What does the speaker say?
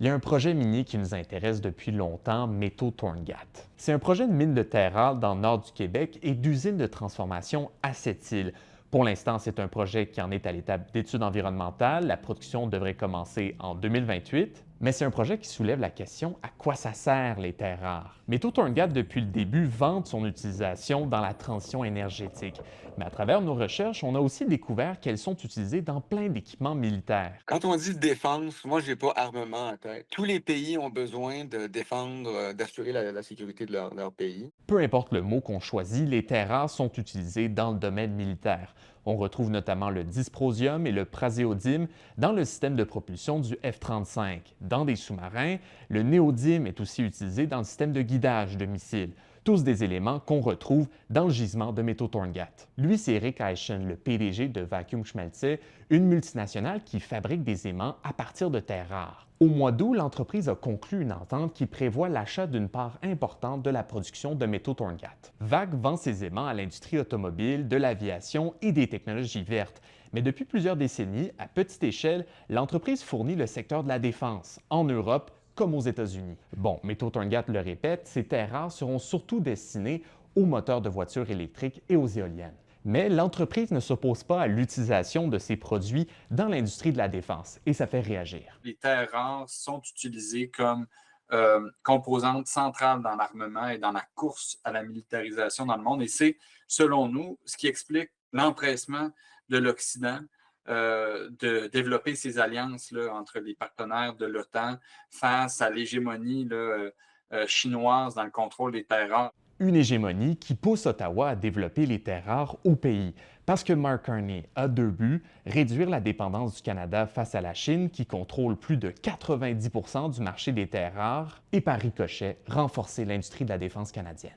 Il y a un projet minier qui nous intéresse depuis longtemps, Métaux Torngat. C'est un projet de mine de terre rare dans le nord du Québec et d'usine de transformation à Sept-Îles. Pour l'instant, c'est un projet qui en est à l'étape d'études environnementales. La production devrait commencer en 2028, mais c'est un projet qui soulève la question à quoi ça sert les terres rares. Métaux Torngat, depuis le début, vante son utilisation dans la transition énergétique. Mais à travers nos recherches, on a aussi découvert qu'elles sont utilisées dans plein d'équipements militaires. Quand on dit défense, moi, j'ai pas armement en tête. Tous les pays ont besoin de défendre, d'assurer la sécurité de leur pays. Peu importe le mot qu'on choisit, les terres rares sont utilisées dans le domaine militaire. On retrouve notamment le dysprosium et le praséodyme dans le système de propulsion du F-35. Dans des sous-marins, le néodyme est aussi utilisé dans le système de guidage de missiles. Tous des éléments qu'on retrouve dans le gisement de métaux Torngat. Lui, c'est Eric Eichen, le PDG de Vacuum Schmelze, une multinationale qui fabrique des aimants à partir de terres rares. Au mois d'août, l'entreprise a conclu une entente qui prévoit l'achat d'une part importante de la production de métaux Torngat. VAC vend ses aimants à l'industrie automobile, de l'aviation et des technologies vertes. Mais depuis plusieurs décennies, à petite échelle, l'entreprise fournit le secteur de la défense, en Europe comme aux États-Unis. Bon, Métaux Torngat le répète, ces terres rares seront surtout destinées aux moteurs de voitures électriques et aux éoliennes. Mais l'entreprise ne s'oppose pas à l'utilisation de ces produits dans l'industrie de la défense et ça fait réagir. Les terres rares sont utilisées comme composantes centrales dans l'armement et dans la course à la militarisation dans le monde. Et c'est, selon nous, ce qui explique l'empressement de l'Occident de développer ces alliances là, entre les partenaires de l'OTAN face à l'hégémonie chinoise dans le contrôle des terres rares. Une hégémonie qui pousse Ottawa à développer les terres rares au pays. Parce que Mark Carney a deux buts, réduire la dépendance du Canada face à la Chine qui contrôle plus de 90 du marché des terres rares et par ricochet, renforcer l'industrie de la défense canadienne.